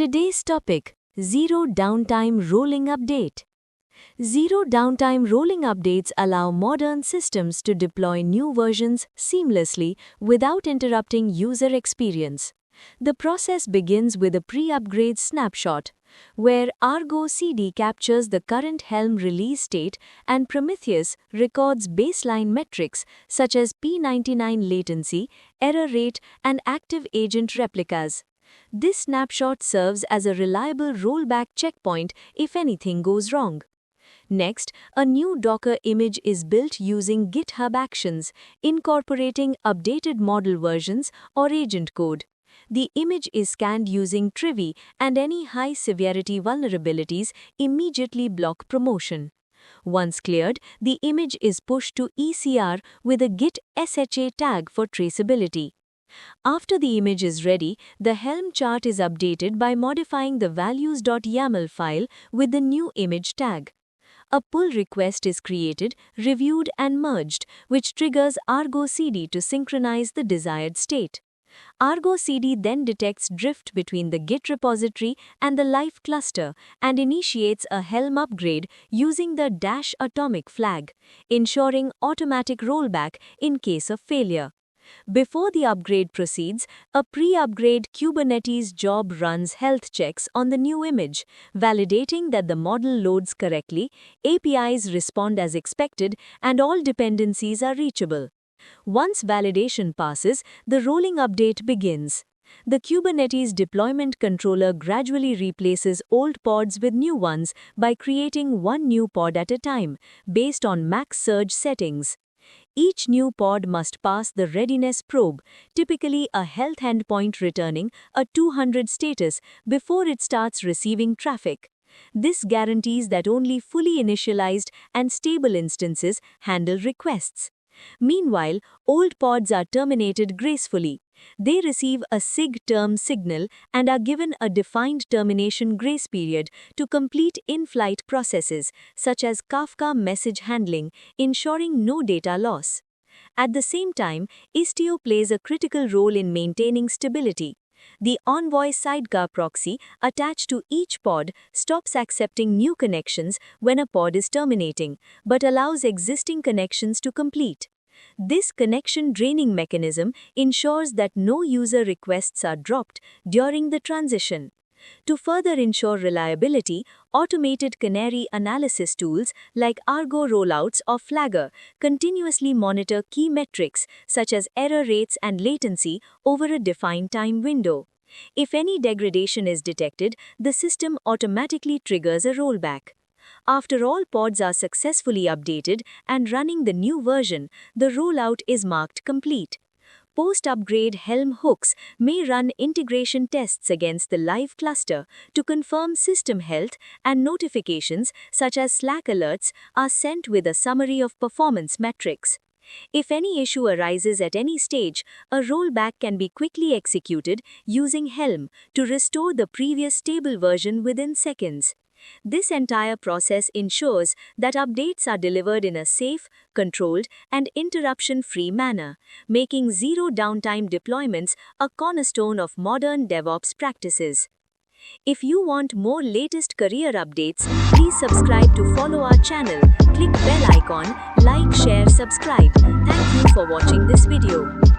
Today's topic: Zero Downtime Rolling Update. Zero downtime rolling updates allow modern systems to deploy new versions seamlessly without interrupting user experience. The process begins with a pre-upgrade snapshot, where Argo CD captures the current Helm release state and Prometheus records baseline metrics such as P99 latency, error rate, and active agent replicas. This snapshot serves as a reliable rollback checkpoint if anything goes wrong. Next, a new Docker image is built using GitHub Actions, incorporating updated model versions or agent code. The image is scanned using Trivy, and any high-severity vulnerabilities immediately block promotion. Once cleared, the image is pushed to ECR with a Git SHA tag for traceability. After the image is ready, the Helm chart is updated by modifying the values.yaml file with the new image tag. A pull request is created, reviewed, and merged, which triggers Argo CD to synchronize the desired state. Argo CD then detects drift between the Git repository and the live cluster and initiates a Helm upgrade using the -atomic flag, ensuring automatic rollback in case of failure. Before the upgrade proceeds, a pre-upgrade Kubernetes job runs health checks on the new image, validating that the model loads correctly, APIs respond as expected, and all dependencies are reachable. Once validation passes, the rolling update begins. The Kubernetes deployment controller gradually replaces old pods with new ones by creating one new pod at a time, based on max surge settings. Each new pod must pass the readiness probe, typically a health endpoint returning a 200 status before it starts receiving traffic. This guarantees that only fully initialized and stable instances handle requests. Meanwhile, old pods are terminated gracefully. They receive a SIG term signal and are given a defined termination grace period to complete in-flight processes, such as Kafka message handling, ensuring no data loss. At the same time, Istio plays a critical role in maintaining stability. The Envoy sidecar proxy attached to each pod stops accepting new connections when a pod is terminating, but allows existing connections to complete. This connection draining mechanism ensures that no user requests are dropped during the transition. To further ensure reliability, automated canary analysis tools like Argo Rollouts or Flagger continuously monitor key metrics such as error rates and latency over a defined time window. If any degradation is detected, the system automatically triggers a rollback. After all pods are successfully updated and running the new version, the rollout is marked complete. Post-upgrade Helm hooks may run integration tests against the live cluster to confirm system health, and notifications such as Slack alerts are sent with a summary of performance metrics. If any issue arises at any stage, a rollback can be quickly executed using Helm to restore the previous stable version within seconds. This entire process ensures that updates are delivered in a safe, controlled, and interruption-free manner, making zero downtime deployments a cornerstone of modern DevOps practices. If you want more latest career updates, please subscribe to follow our channel, click bell icon, like, share, subscribe. Thank you for watching this video.